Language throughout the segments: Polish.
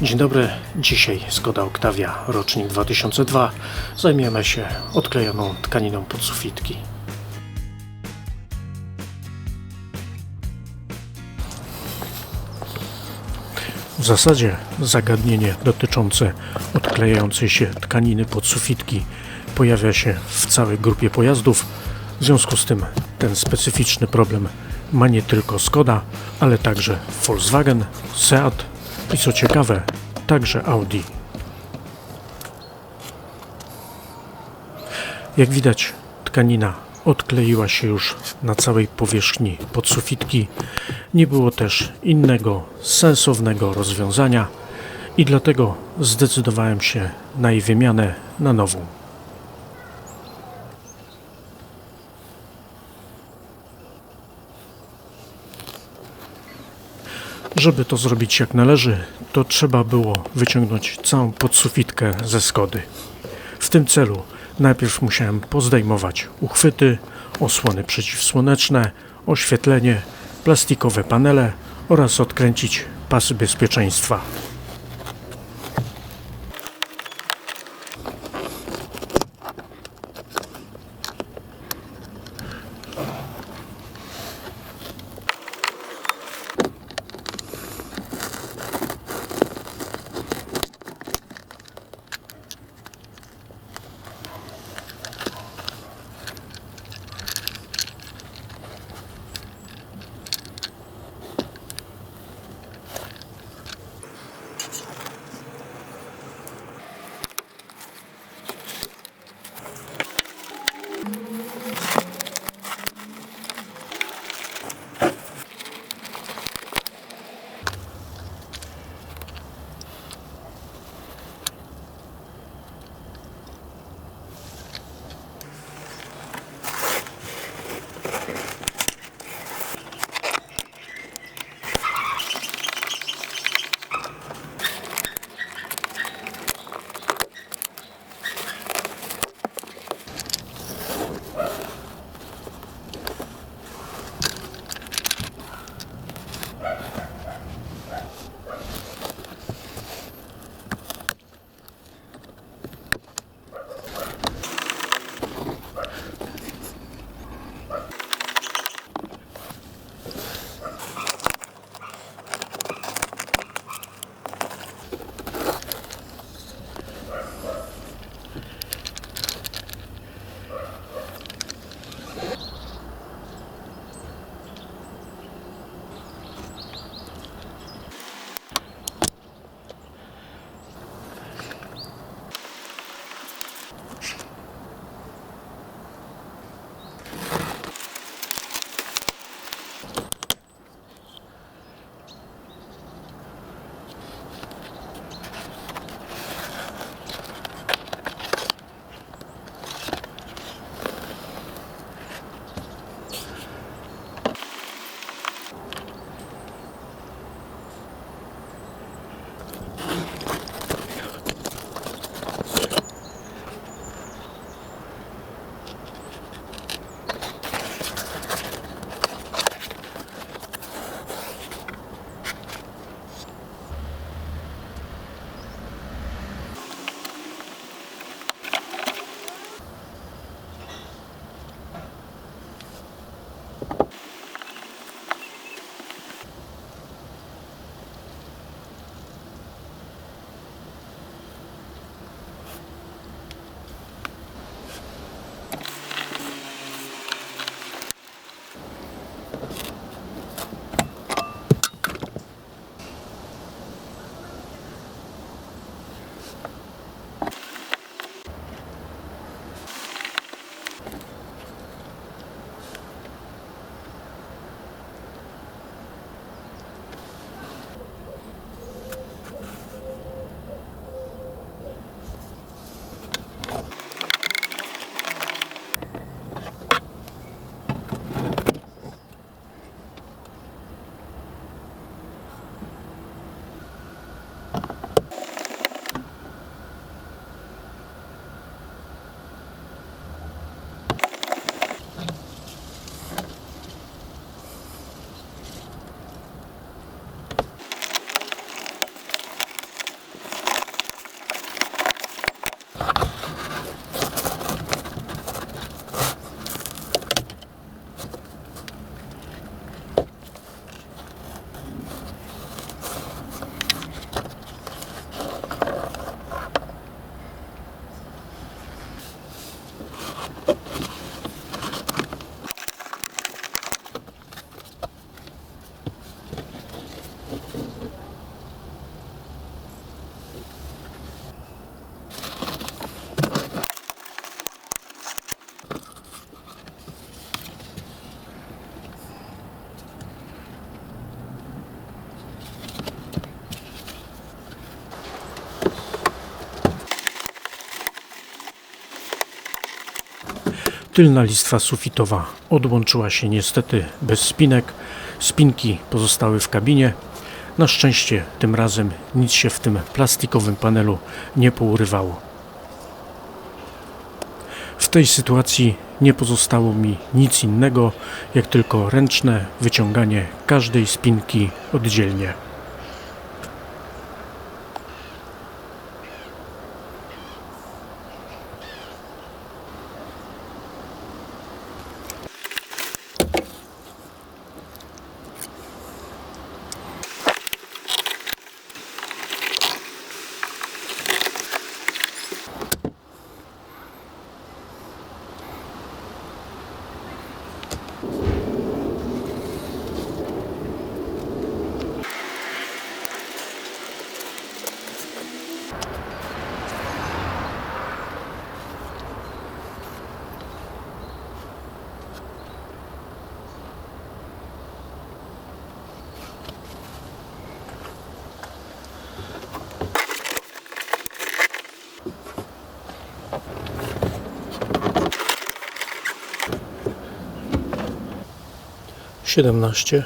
Dzień dobry, dzisiaj Skoda Octavia, rocznik 2002. Zajmiemy się odklejoną tkaniną pod sufitki. W zasadzie zagadnienie dotyczące odklejającej się tkaniny pod sufitki pojawia się w całej grupie pojazdów. W związku z tym ten specyficzny problem ma nie tylko Skoda, ale także Volkswagen, Seat i co ciekawe, także Audi. Jak widać, tkanina odkleiła się już na całej powierzchni podsufitki. Nie było też innego sensownego rozwiązania i dlatego zdecydowałem się na jej wymianę na nową. Żeby to zrobić jak należy, to trzeba było wyciągnąć całą podsufitkę ze Skody. W tym celu najpierw musiałem pozdejmować uchwyty, osłony przeciwsłoneczne, oświetlenie, plastikowe panele oraz odkręcić pasy bezpieczeństwa. Tylna listwa sufitowa odłączyła się niestety bez spinek. Spinki pozostały w kabinie. Na szczęście tym razem nic się w tym plastikowym panelu nie pourywało. W tej sytuacji nie pozostało mi nic innego, jak tylko ręczne wyciąganie każdej spinki oddzielnie. Siedemnaście.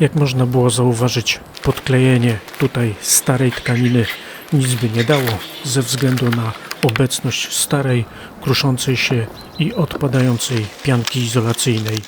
Jak można było zauważyć, podklejenie tutaj starej tkaniny nic by nie dało ze względu na obecność starej, kruszącej się i odpadającej pianki izolacyjnej.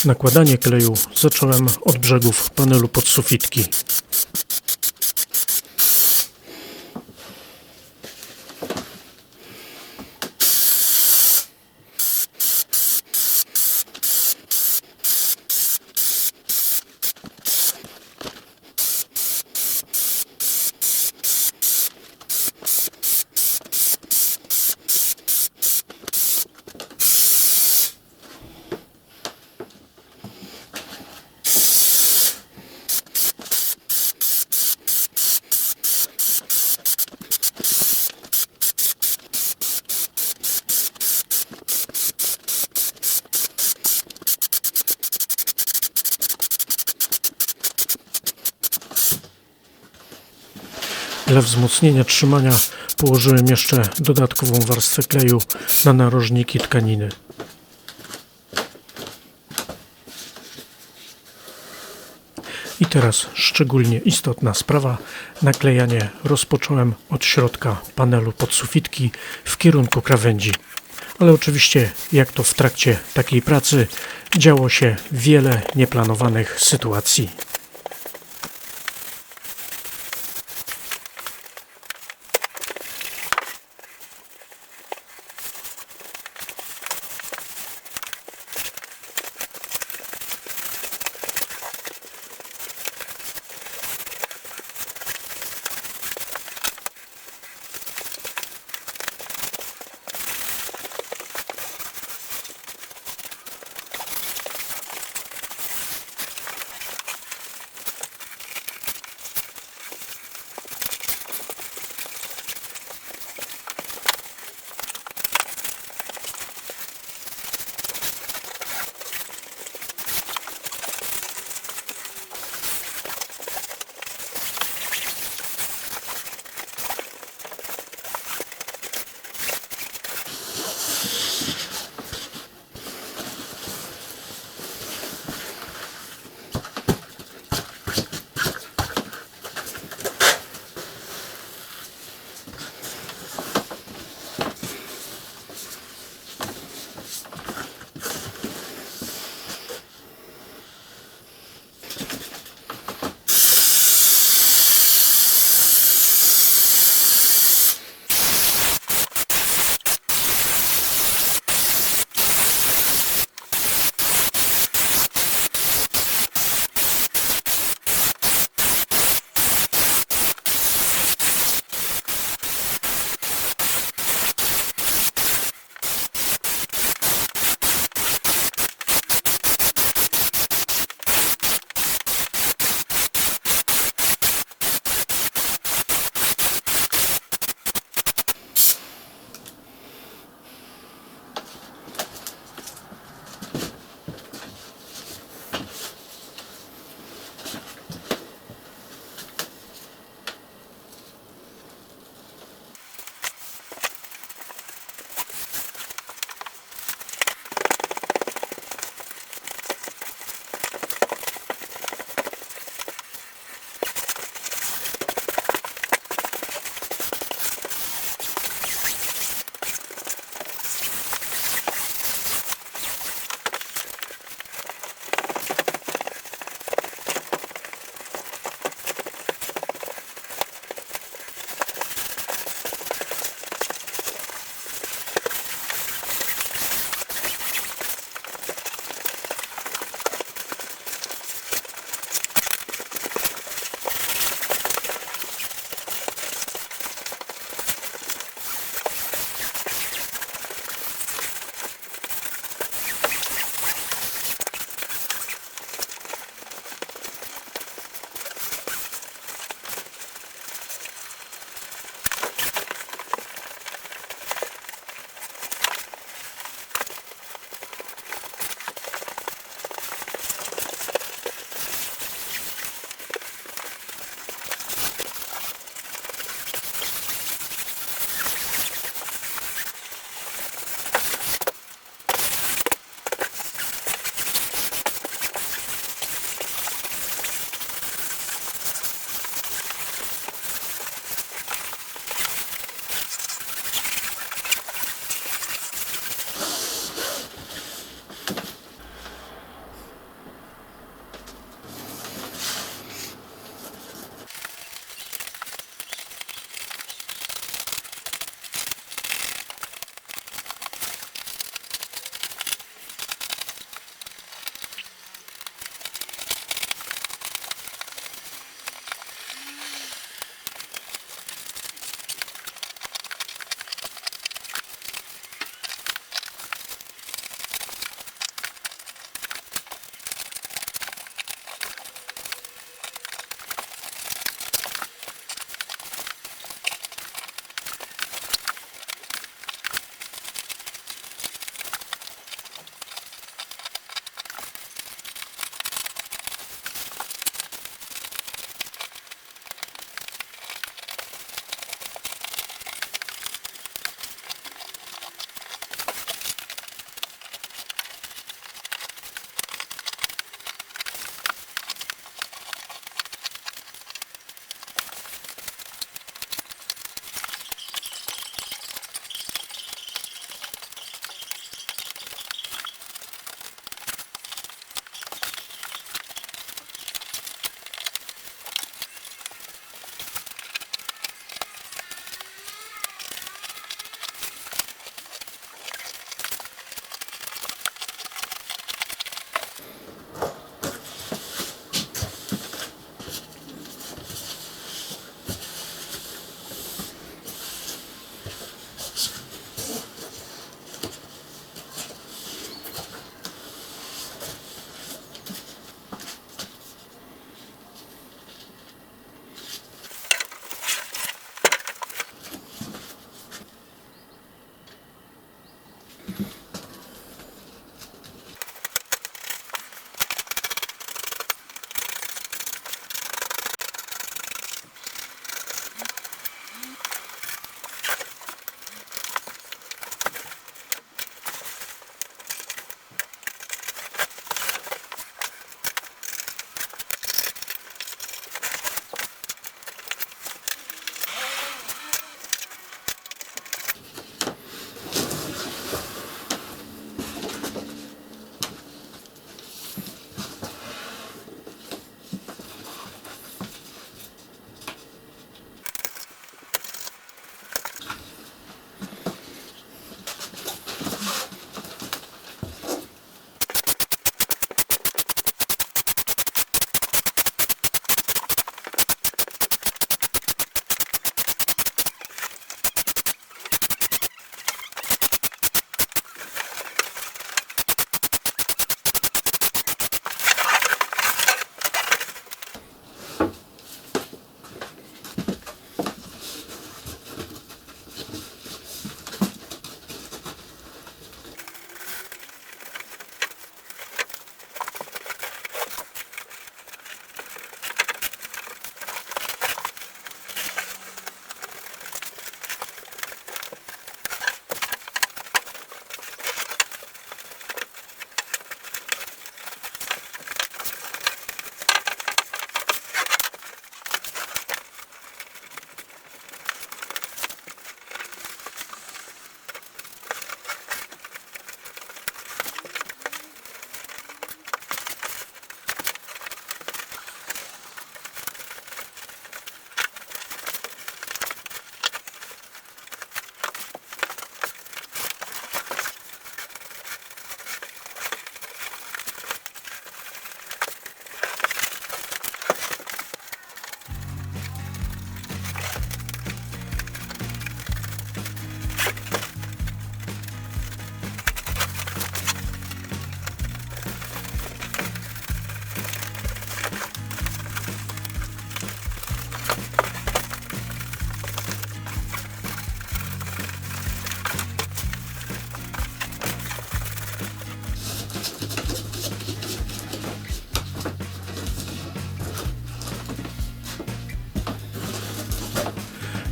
Nakładanie kleju zacząłem od brzegów panelu podsufitki. Dla wzmocnienia trzymania położyłem jeszcze dodatkową warstwę kleju na narożniki tkaniny. I teraz szczególnie istotna sprawa. Naklejanie rozpocząłem od środka panelu podsufitki w kierunku krawędzi. Ale oczywiście, jak to w trakcie takiej pracy, działo się wiele nieplanowanych sytuacji.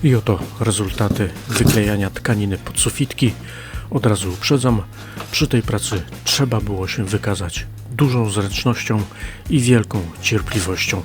I oto rezultaty wyklejania tkaniny pod sufitki. Od razu uprzedzam, przy tej pracy trzeba było się wykazać dużą zręcznością i wielką cierpliwością.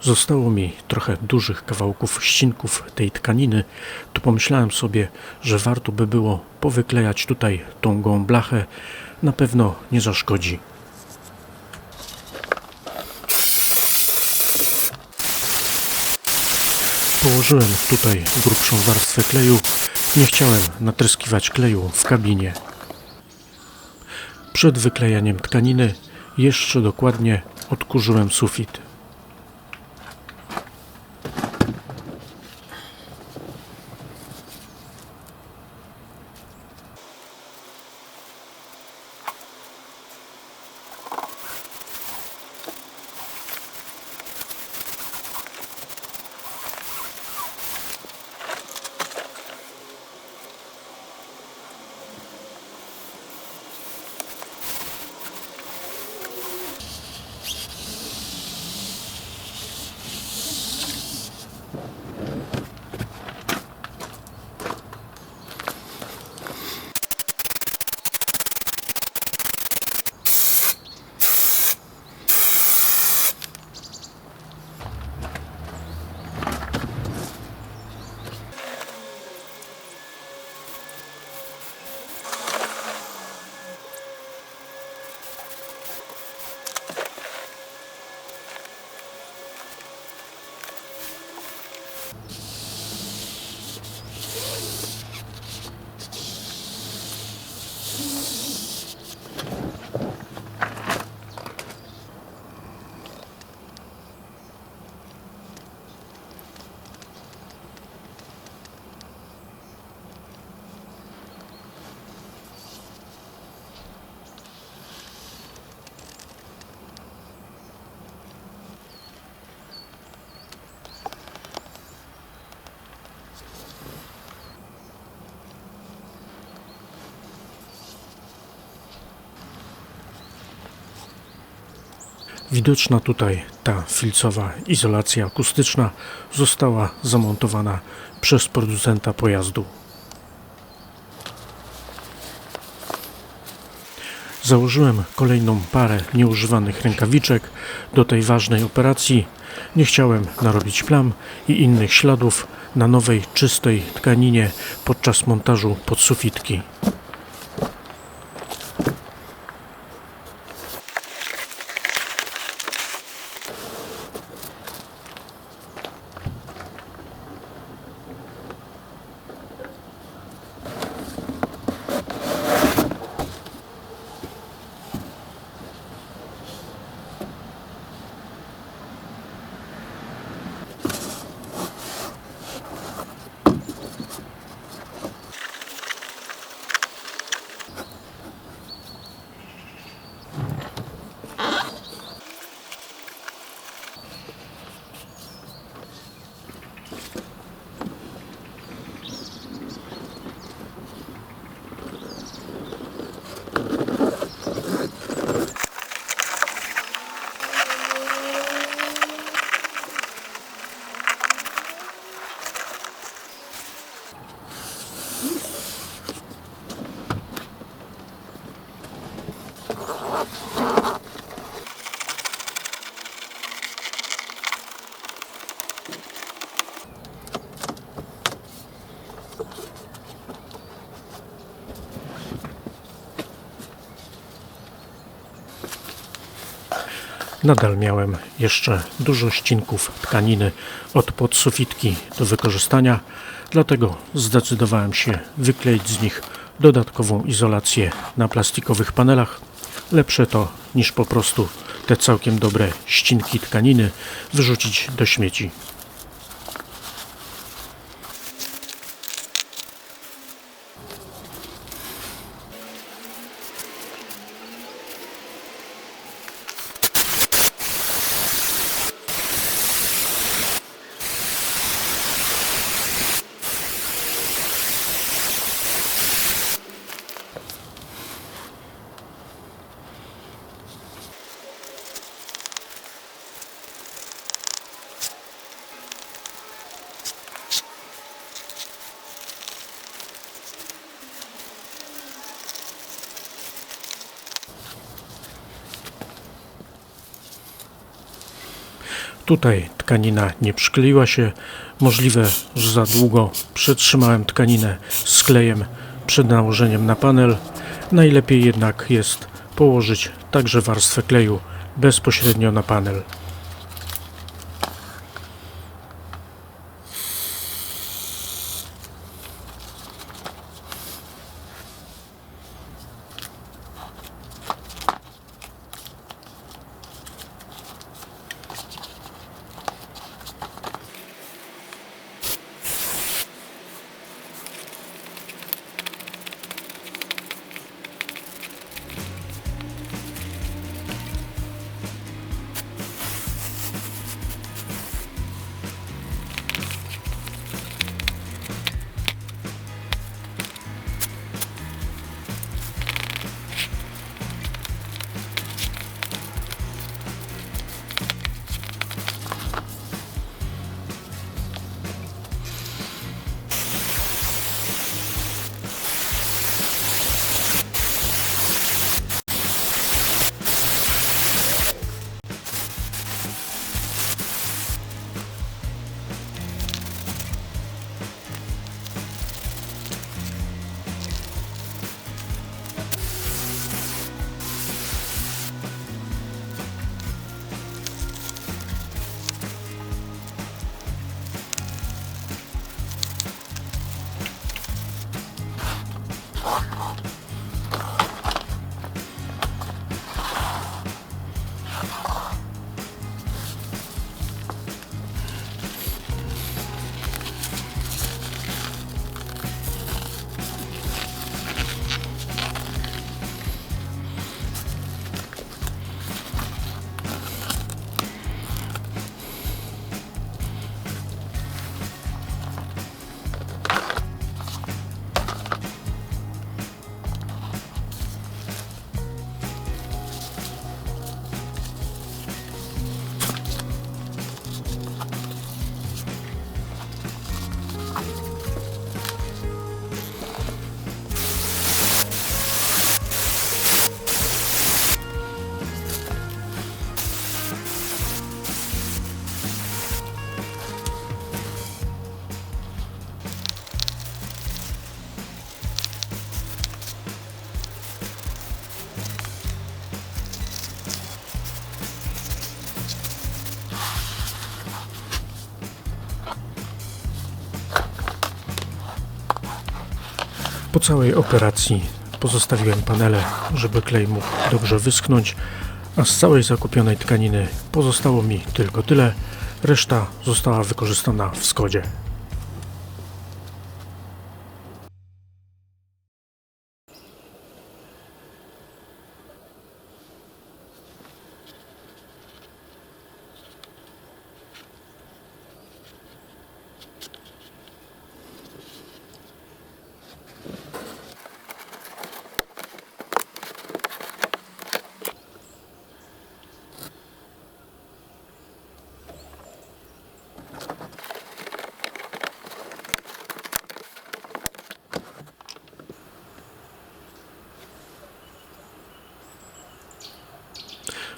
Zostało mi trochę dużych kawałków ścinków tej tkaniny, to pomyślałem sobie, że warto by było powyklejać tutaj tą gołą blachę, na pewno nie zaszkodzi. Położyłem tutaj grubszą warstwę kleju, nie chciałem natryskiwać kleju w kabinie. Przed wyklejaniem tkaniny jeszcze dokładnie odkurzyłem sufit. Widoczna tutaj ta filcowa izolacja akustyczna została zamontowana przez producenta pojazdu. Założyłem kolejną parę nieużywanych rękawiczek do tej ważnej operacji. Nie chciałem narobić plam i innych śladów na nowej, czystej tkaninie podczas montażu podsufitki. Nadal miałem jeszcze dużo ścinków tkaniny od podsufitki do wykorzystania, dlatego zdecydowałem się wykleić z nich dodatkową izolację na plastikowych panelach. Lepsze to niż po prostu te całkiem dobre ścinki tkaniny wyrzucić do śmieci. Tutaj tkanina nie przykleiła się. Możliwe, że za długo przytrzymałem tkaninę z klejem przed nałożeniem na panel. Najlepiej jednak jest położyć także warstwę kleju bezpośrednio na panel. Po całej operacji pozostawiłem panele, żeby klej mógł dobrze wyschnąć, a z całej zakupionej tkaniny pozostało mi tylko tyle, reszta została wykorzystana w Skodzie.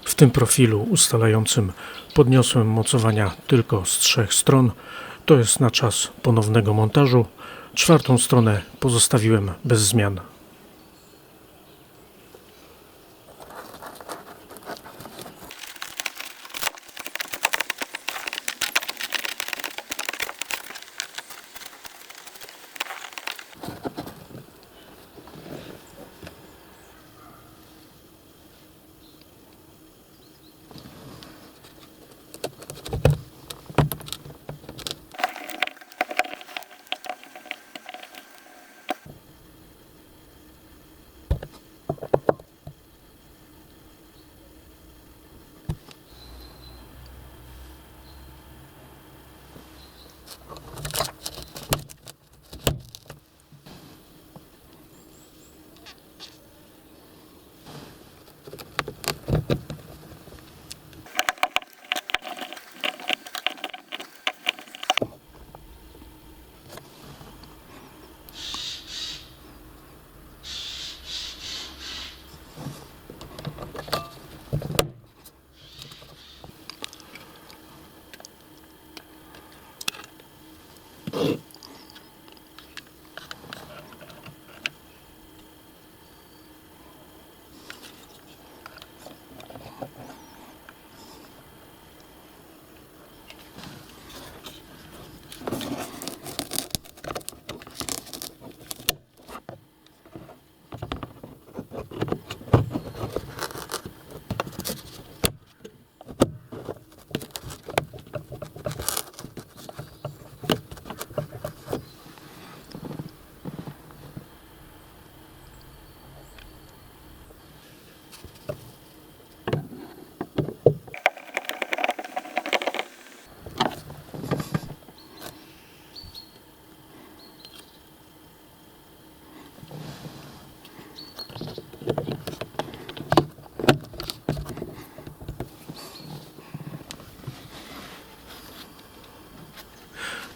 W tym profilu ustalającym podniosłem mocowania tylko z 3 stron, to jest na czas ponownego montażu. 4. stronę pozostawiłem bez zmian.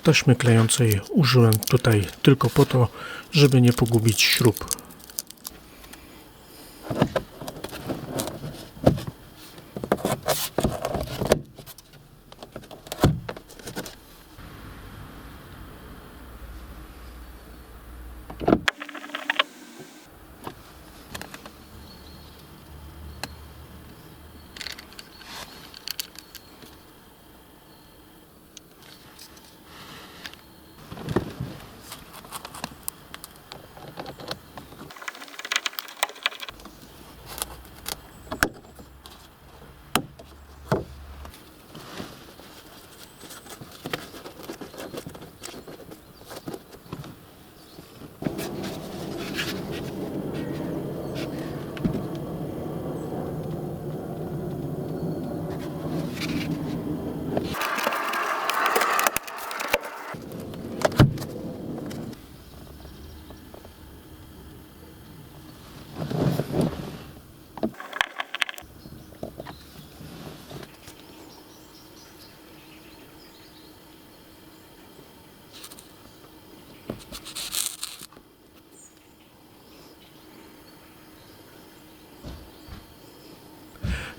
Taśmy klejącej użyłem tutaj tylko po to, żeby nie pogubić śrub.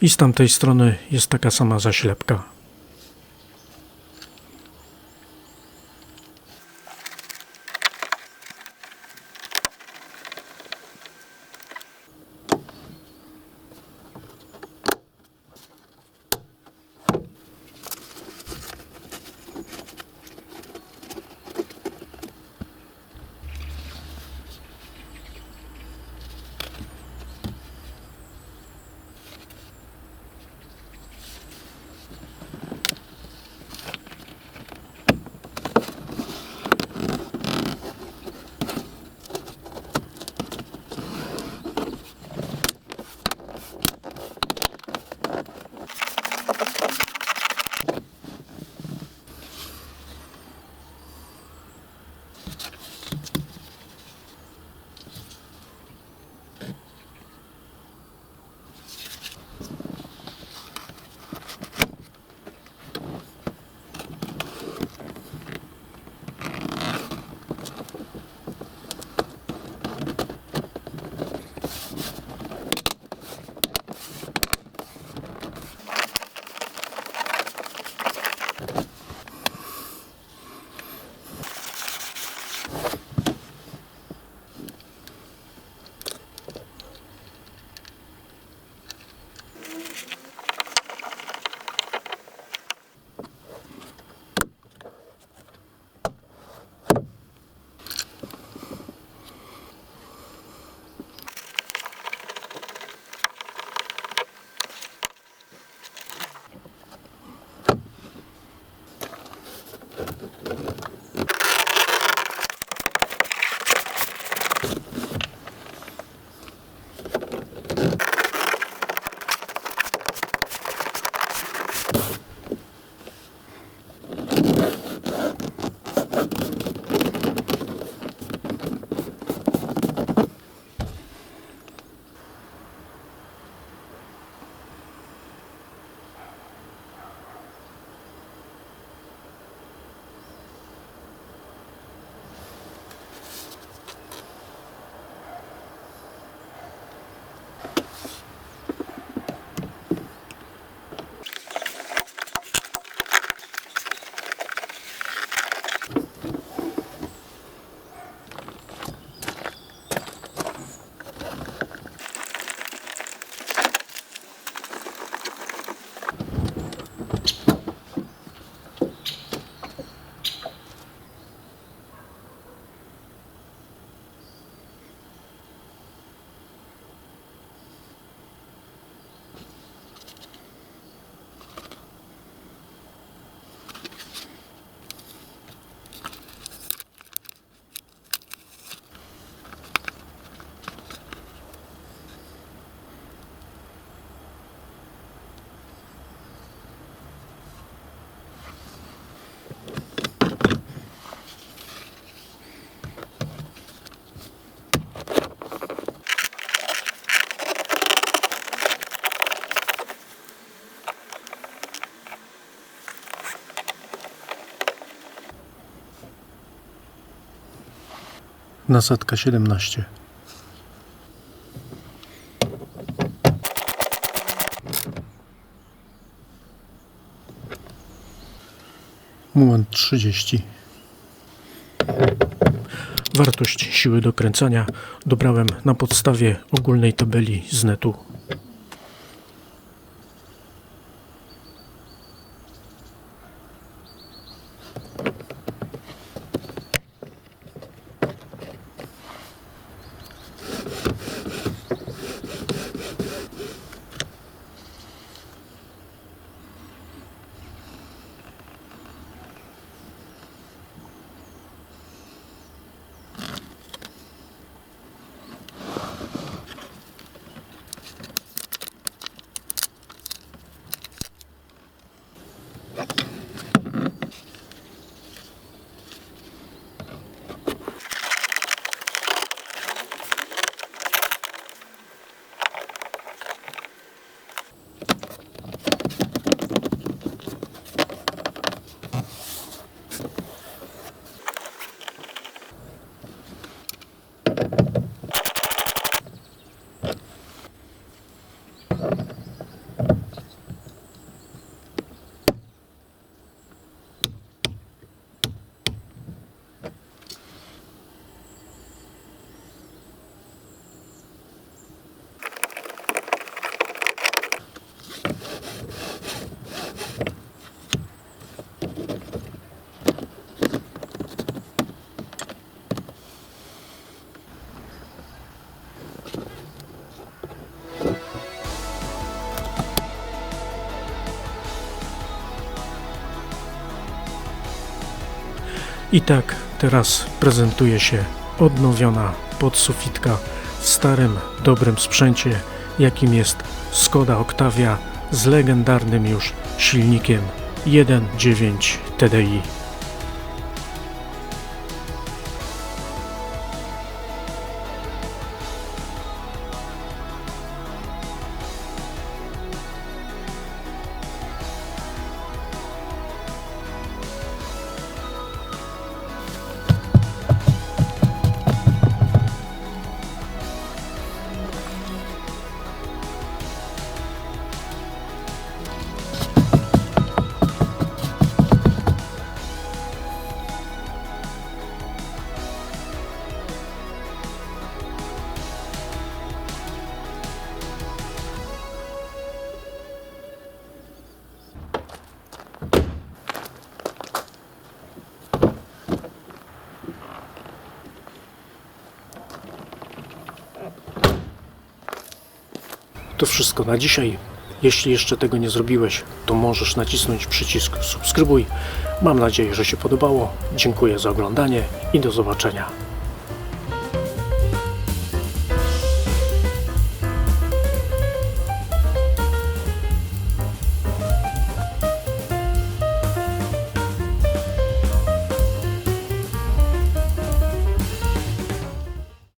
I z tamtej strony jest taka sama zaślepka. Nasadka 17. Moment 30. Wartość siły dokręcania dobrałem na podstawie ogólnej tabeli z netu. I tak teraz prezentuje się odnowiona podsufitka w starym, dobrym sprzęcie, jakim jest Skoda Octavia z legendarnym już silnikiem 1.9 TDI. To wszystko na dzisiaj. Jeśli jeszcze tego nie zrobiłeś, to możesz nacisnąć przycisk subskrybuj. Mam nadzieję, że się podobało. Dziękuję za oglądanie i do zobaczenia.